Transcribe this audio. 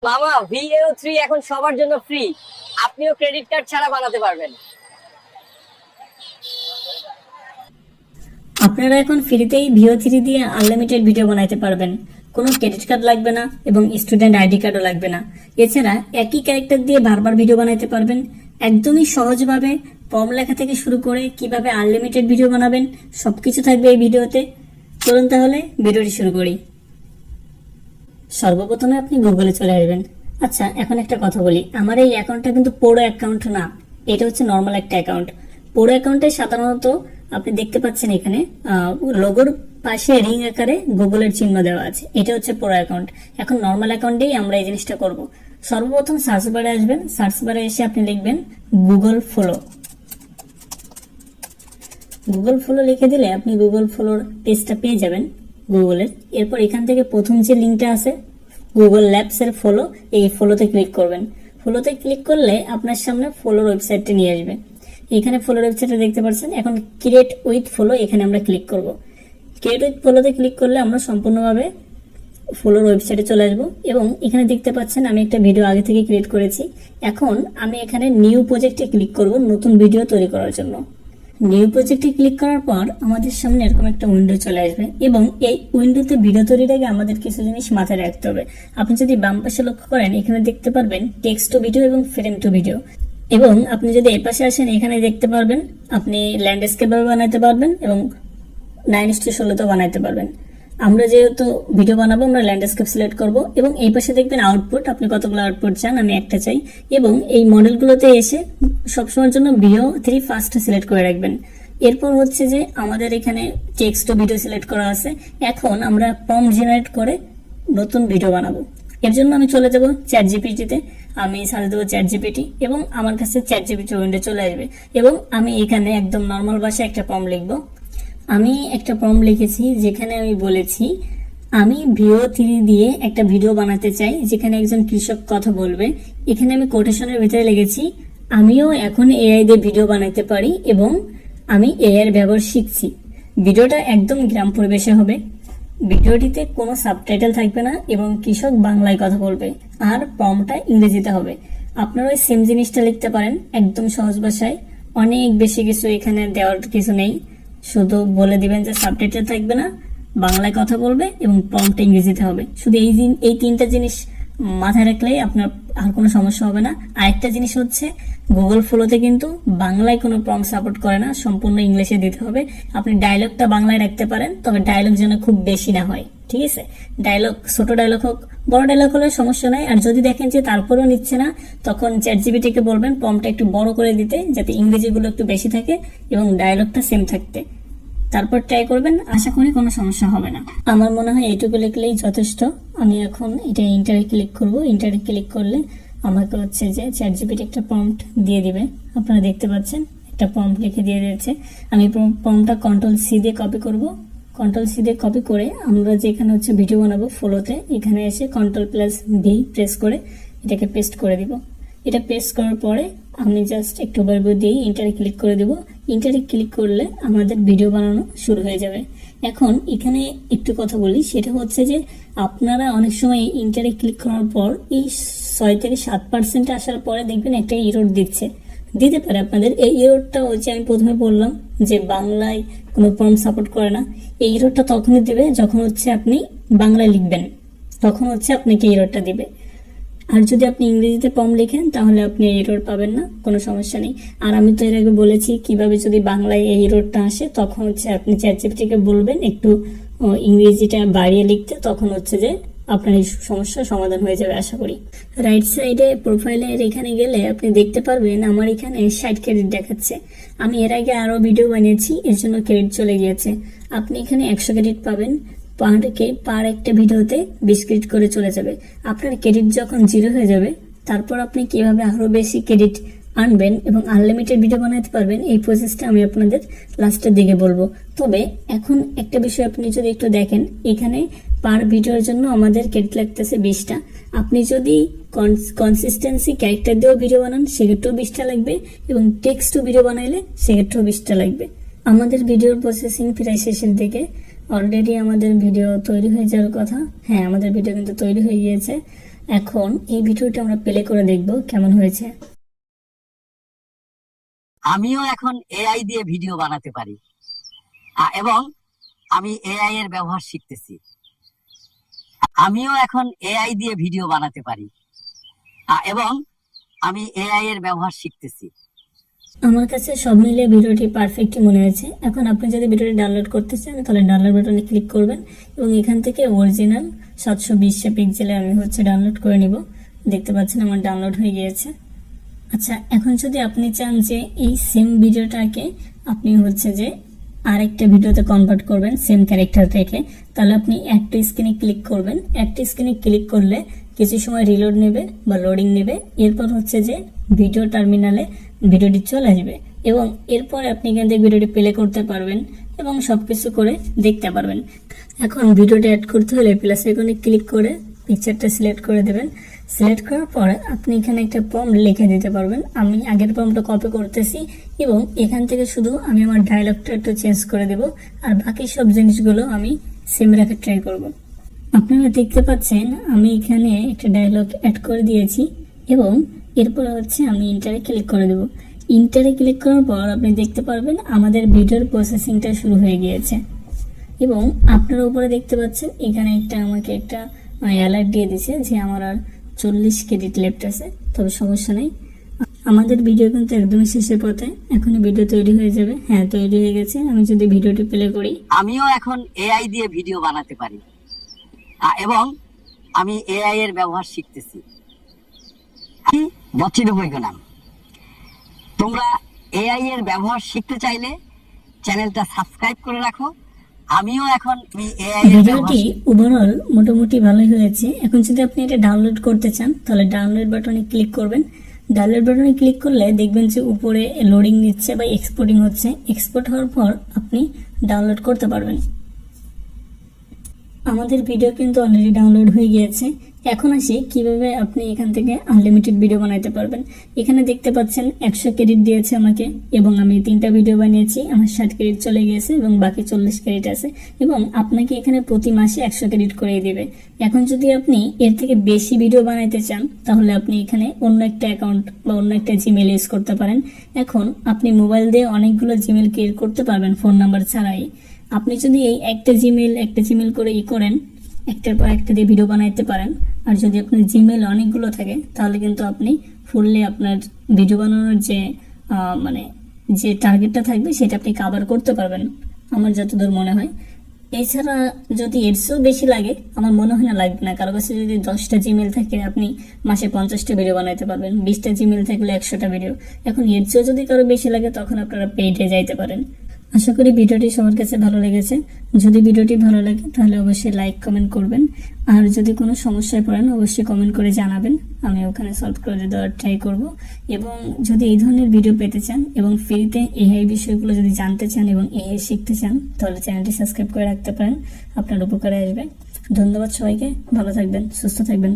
মামা VAO3 এখন সবার জন্য ফ্রি। আপনিও ক্রেডিট কার্ড ছাড়া বানাতে পারবেন। আপনারা এখন ফ্রিতেই VAO3 দিয়ে আনলিমিটেড ভিডিও বানাতে পারবেন। কোনো ক্রেডিট কার্ড লাগবে না এবং স্টুডেন্ট আইডি কার্ডও লাগবে না। এছাড়া একই ক্যারেক্টার দিয়ে বারবার ভিডিও বানাতে পারবেন একদমই সহজভাবে। কম লেখা থেকে শুরু করে কিভাবে আনলিমিটেড ভিডিও বানাবেন সবকিছু থাকবে এই ভিডিওতে। চলুন তাহলে ভিডিওটি শুরু করি। সর্বপ্রথমে আপনি গুগলে চলে আসবেন। আচ্ছা, এখন একটা কথা বলি, আমার এই অ্যাকাউন্টটা কিন্তু পুরো অ্যাকাউন্ট না, এটা হচ্ছে নর্মাল একটা অ্যাকাউন্ট। পুরো অ্যাকাউন্টে সাধারণত আপনি দেখতে পাচ্ছেন এখানে লোগোর পাশে রিং আকারে গুগলের চিহ্ন দেওয়া আছে, এটা হচ্ছে পুরো অ্যাকাউন্ট। এখন নর্মাল অ্যাকাউন্টেই আমরা এই জিনিসটা করব। সর্বপ্রথম সার্চ বারে আসবেন, সার্চ বারে এসে আপনি লিখবেন গুগল ফলো। গুগল ফলো লিখে দিলে আপনি গুগল ফলোর পেজটা পেয়ে যাবেন গুগলের। এরপর এখান থেকে প্রথম যে লিঙ্কটা আছে গুগল ল্যাবস এর ফলো, এই ফলোতে ক্লিক করবেন। ফলোতে ক্লিক করলে আপনার সামনে ফলোর ওয়েবসাইটটা নিয়ে আসবে। এখানে ফলোর ওয়েবসাইটটা দেখতে পাচ্ছেন। এখন ক্রিয়েট উইথ ফলো, এখানে আমরা ক্লিক করব। ক্রিয়েট উইথ ফলোতে ক্লিক করলে আমরা সম্পূর্ণভাবে ফলোর ওয়েবসাইটে চলে আসবো এবং এখানে দেখতে পাচ্ছেন আমি একটা ভিডিও আগে থেকে ক্রিয়েট করেছি। এখন আমি এখানে নিউ প্রজেক্টে ক্লিক করব নতুন ভিডিও তৈরি করার জন্য। নিউ প্রজেক্টে ক্লিক করার পর আমাদের সামনে এরকম একটা উইন্ডো চলে আসবে এবং এই উইন্ডোতে ভিডিও তৈরির আগে আমাদের কিছু জিনিস মাথায় রাখতে হবে। আপনি যদি বাম পাশে লক্ষ্য করেন এখানে দেখতে পারবেন টেক্সট টু ভিডিও এবং ফ্রেম টু ভিডিও, এবং আপনি যদি এই পাশে আসেন এখানে দেখতে পারবেন আপনি ল্যান্ডস্কেপ বানাতে পারবেন এবং 9:16 বানাতে পারবেন। আমরা যেহেতু ভিডিও বানাবো আমরা ল্যান্ডস্কেপ সিলেক্ট করব এবং এই পাশে দেখবেন আউটপুট, আপনি কতগুলো আউটপুট চান, আমি একটা চাই। এবং এই মডেলগুলোতে এসে সবসময়ের জন্য VAO3 ফার্স্ট সিলেক্ট করে রাখবেন। এরপর হচ্ছে যে আমাদের এখানে টেক্সট টু ভিডিও সিলেক্ট করা আছে। এখন আমরা প্রম্পট জেনারেট করে নতুন ভিডিও বানাবো। এর জন্য আমি চলে যাব চ্যাটজিপিটিতে, আমি সার্চ দেবো চ্যাটজিপিটি এবং আমার কাছে চ্যাটজিপিটি উইন্ডো চলে আসবে এবং আমি এখানে একদম নর্মাল ভাষায় একটা প্রম্পট লিখবো। আমি একটা প্রম্পট লিখেছি যেখানে আমি বলেছি আমি VAO3 দিয়ে একটা ভিডিও বানাতে চাই যেখানে একজন কৃষক কথা বলবে। এখানে আমি কোটেশনের ভিতরে লিখেছি আমিও এখন AI দিয়ে ভিডিও বানাতে পারি এবং আমি AI এর ব্যবহার শিখছি। ভিডিওটা একদম গ্রাম পরিবেশে হবে, ভিডিওটিতে কোনো সাবটাইটেল থাকবে না এবং কৃষক বাংলায় কথা বলবে আর প্রম্পটটা ইংরেজিতে হবে। আপনারা ওই সেম জিনিসটা লিখতে পারেন একদম সহজ ভাষায়, অনেক বেশি কিছু এখানে দেওয়ার কিছু নেই। শুধু বলে দিবেন যে সাবটাইটেল থাকবে না, বাংলায় কথা বলবে এবং প্রম্পট ইংরেজিতে হবে। শুধু এই তিনটা জিনিস মাথায় রাখলেই আপনার আর কোনো সমস্যা হবে না। আরেকটা জিনিস হচ্ছে গুগল ফলোতে কিন্তু বাংলায় কোনো প্রম্পট সাপোর্ট করে না, সম্পূর্ণ ইংলিশে দিতে হবে। আপনি ডায়লগটা বাংলায় রাখতে পারেন, তবে ডায়লগ যেন খুব বেশি না হয়, ঠিক আছে? ডায়লগ ছোট ডায়লগ হোক, বড় ডায়লগ হলে সমস্যা নাই। আর যদি দেখেন যে তারপরেও নিচ্ছে না, তখন চ্যাটজিপিটিকে বলবেন প্রম্পটটা একটু বড় করে দিতে যাতে ইংরেজিগুলো একটু বেশি থাকে এবং ডায়লগটা সেম থাকতে। তারপর ট্রাই করবেন, আশা করি কোনো সমস্যা হবে না। আমার মনে হয় এইটুকু লিখলেই যথেষ্ট। আমি এখন এটা ইন্টারে ক্লিক করব। ইন্টারে ক্লিক করলে আমাকে হচ্ছে যে চ্যাটজিপিটি একটা প্রম্পট দিয়ে দিবে। আপনারা দেখতে পাচ্ছেন একটা প্রম্পট লিখে দিয়ে দিয়েছে। আমি প্রম্পটটা Ctrl+C দিয়ে কপি করব। Ctrl+C দিয়ে কপি করে আমরা যেখানে হচ্ছে ভিডিও বানাবো ফলোতে, এখানে এসে Ctrl+V প্রেস করে এটাকে পেস্ট করে দিব। এটা পেস্ট করার পরে আমি জাস্ট একটু ওভারভিউ দিয়ে ইন্টারে ক্লিক করে দেব। ইন্টারে ক্লিক করলে আমাদের ভিডিও বানানো শুরু হয়ে যাবে। এখন এখানে একটু কথা বলি, সেটা হচ্ছে যে আপনারা অনেক সময় ইন্টারে ক্লিক করার পর এই 6 থেকে 7% আসার পরে দেখবেন একটা এরর দিতে পারে আপনাদের। এই এররটা হচ্ছে আমি প্রথমে বললাম যে বাংলায় কোনো প্রম্পট সাপোর্ট করে না। এই এররটা তখনই দিবে যখন হচ্ছে আপনি বাংলায় লিখবেন, তখন হচ্ছে আপনাকে এররটা দিবে। আর যদি আপনি ইংরেজিতে প্রম্পট লিখেন তাহলে আপনি এই এরর পাবেন না, কোনো সমস্যা নেই। আর আমি তো এর আগে বলেছি কিভাবে যদি বাংলায় এই এররটা আসে তখন হচ্ছে আপনি চ্যাটজিপিটিকে বলবেন একটু ইংরেজিটা বাড়িয়ে লিখতে, তখন হচ্ছে যে আপনার এই সমস্যার সমাধান হয়ে যাবে আশা করি। রাইট সাইডে প্রোফাইলের এখানে গেলে আপনি দেখতে পারবেন আমার এখানে 60 ক্রেডিট দেখাচ্ছে। আমি এর আগে আরো ভিডিও বানিয়েছি, এর জন্য ক্রেডিট চলে গিয়েছে। আপনি এখানে 100 ক্রেডিট পাবেন। পার একটা ভিডিওতে 20 ক্রেডিট করে চলে যাবে। আপনার ক্রেডিট যখন 0 হয়ে যাবে তারপর আপনি কিভাবে আরো বেশি ক্রেডিট আনবেন এবং আনলিমিটেড ভিডিও বানাতে পারবেন এই প্রসেসটা আমি আপনাদের লাস্টের দিকে বলবো। তবে এখন একটা বিষয় আপনি যদি একটু দেখেন, এখানে পার ভিডিওর জন্য আমাদের ক্রেডিট লাগতেছে 20টা। আপনি যদি কনসিস্টেন্সি ক্যারেক্টার দিয়েও ভিডিও বানান সেক্ষেত্রেও 20টা লাগবে এবং টেক্সট টু ভিডিও বানাইলে সেক্ষেত্রেও 20টা লাগবে। আমাদের ভিডিওর প্রসেসিং প্রায় শেষের দিকে, অলরেডি আমাদের ভিডিও তৈরি হয়ে যাওয়ার কথা। হ্যাঁ, আমাদের ভিডিও কিন্তু তৈরি হয়ে গিয়েছে। এখন এই ভিডিওটা আমরা প্লে করে দেখব কেমন হয়েছে। আমিও এখন এআই দিয়ে ভিডিও বানাতে পারি এবং আমি এআই এর ব্যবহার শিখতেছি। আমিও এখন এআই দিয়ে ভিডিও বানাতে পারি এবং আমি এআই এর ব্যবহার শিখতেছি। আমার কাছে সব মিলিয়ে ভিডিওটি পারফেক্টই মনে হয়েছে। এখন আপনি যদি ভিডিওটি ডাউনলোড করতে চান তাহলে ডাউনলোড বাটনে ক্লিক করবেন এবং এখান থেকে অরিজিনাল 720 পিক্সেলে আমি ডাউনলোড করে নিব। দেখতে পাচ্ছেন আমার ডাউনলোড হয়ে গিয়েছে। আচ্ছা, এখন যদি আপনি চান যে এই সেম ভিডিওটাকে আপনি যে আরেকটা ভিডিওতে কনভার্ট করবেন সেম ক্যারেক্টার রেখে, তাহলে আপনি অ্যাড টু স্ক্রিনে ক্লিক করবেন। অ্যাড টু স্ক্রিনে ক্লিক করলে কিছু সময় রিলোড নেবে বা লোডিং নেবে, এরপর যে ভিডিও টার্মিনালে ভিডিওটি চলে আসবে এবং এরপরে আপনি এখান থেকে ভিডিওটি প্লে করতে পারবেন এবং সবকিছু করে দেখতে পারবেন। এখন ভিডিওটি অ্যাড করতে হলে প্লাস আইকনে ক্লিক করে পিকচারটা সিলেক্ট করে দেবেন। সিলেক্ট করার পর আপনি এখানে একটা প্রম্পট লিখে দিতে পারবেন। আমি আগের প্রম্পটটা কপি করতেছি এবং এখান থেকে শুধু আমি আমার ডায়লগটা একটু চেঞ্জ করে দেব আর বাকি সব জিনিসগুলো আমি সেম রাখার ট্রাই করব। আপনারা দেখতে পাচ্ছেন আমি এখানে একটা ডায়লগ অ্যাড করে দিয়েছি এবং এরপর আমি ইন্টারে ক্লিক করে দেব। ইন্টারে ক্লিক করার পর আপনি দেখতে পারবেন আমাদের ভিডিওর প্রসেসিংটা শুরু হয়ে গিয়েছে এবং আপনারা উপরে দেখতে পাচ্ছেন এখানে আমাকে একটা অ্যালার্ট দিয়ে দিয়েছে যে আমার আর 40 ক্রেডিট লেফট আছে। তবে সমস্যা নেই, আমাদের ভিডিও কিন্তু একদমই শেষের পথে। এখনই ভিডিও তৈরি হয়ে যাবে। হ্যাঁ, তৈরি হয়ে গেছে। আমি যদি ভিডিওটি প্লে করি, আমিও এখন এআই দিয়ে ভিডিও বানাতে পারি এবং আমি এআই এর ব্যবহার শিখতেছি। তোমরা এআই এর ব্যবহার শিখতে চাইলে চ্যানেলটা সাবস্ক্রাইব করে রাখো। আমিও এখন এআই এর ভিডিওটি ওভারঅল মোটামুটি ভালোই হয়েছে। এখন যদি আপনি এটা ডাউনলোড করতে চান তাহলে ডাউনলোড বাটনে ক্লিক করবেন। ডাউনলোড বাটনে ক্লিক করলে দেখবেন যে উপরে লোডিং নিচ্ছে বা এক্সপোর্টিং হচ্ছে। এক্সপোর্ট হওয়ার পর আপনি ডাউনলোড করতে পারবেন। আমাদের ভিডিও কিন্তু অলরেডি ডাউনলোড হয়ে গিয়েছে। এখন আসি কিভাবে আপনি এখান থেকে আনলিমিটেড ভিডিও বানাতে পারবেন। এখানে দেখতে পাচ্ছেন 100 ক্রেডিট দিয়েছে আমাকে এবং আমি 3টা ভিডিও বানিয়েছি। আমার 60 ক্রেডিট চলে গিয়েছে এবং বাকি 40 ক্রেডিট আছে এবং আপনাকে এখানে প্রতি মাসে 100 ক্রেডিট করে দিবে। এখন যদি আপনি এর থেকে বেশি ভিডিও বানাইতে চান তাহলে আপনি এখানে অন্য একটা অ্যাকাউন্ট বা অন্য একটা জিমেল ইউজ করতে পারেন। এখন আপনি মোবাইল দিয়ে অনেকগুলো জিমেল ক্রিয়েট করতে পারবেন ফোন নাম্বার ছাড়াই। আপনি যদি এই একটা জিমেল করে করেন, একটার পর একটা দিয়ে ভিডিও বানাইতে পারেন। আর যদি আপনার জিমেল অনেকগুলো থাকে তাহলে কিন্তু আপনি ফুললি আপনার ভিডিও বানানোর যে টার্গেটটা থাকবে সেটা আপনি কভার করতে পারবেন, আমার যতদূর মনে হয়। এছাড়া যদি এর চেয়েও বেশি লাগে আমার মনে হয় না লাগবে না। কারো কাছে যদি 10টা জিমেল থাকে আপনি মাসে 50টা ভিডিও বানাইতে পারবেন, 20টা জিমেল থাকলে 100টা ভিডিও। এখন এর চেয়েও যদি কারো বেশি লাগে তখন আপনারা পেইডে যাইতে পারেন। আশা করি ভিডিওটি সবার কাছে ভালো লেগেছে। যদি ভিডিওটি ভালো লাগে তাহলে অবশ্যই লাইক কমেন্ট করবেন আর যদি কোনো সমস্যায় পড়েন অবশ্যই কমেন্ট করে জানাবেন, আমি ওখানে সলভ করে দেওয়ার ট্রাই করব। এবং যদি এই ধরনের ভিডিও পেতে চান এবং ফ্রিতে এআই বিষয়গুলো যদি জানতে চান এবং এআই শিখতে চান তাহলে চ্যানেলটি সাবস্ক্রাইব করে রাখতে পারেন, আপনার উপকারে আসবে। ধন্যবাদ সবাইকে, ভালো থাকবেন, সুস্থ থাকবেন।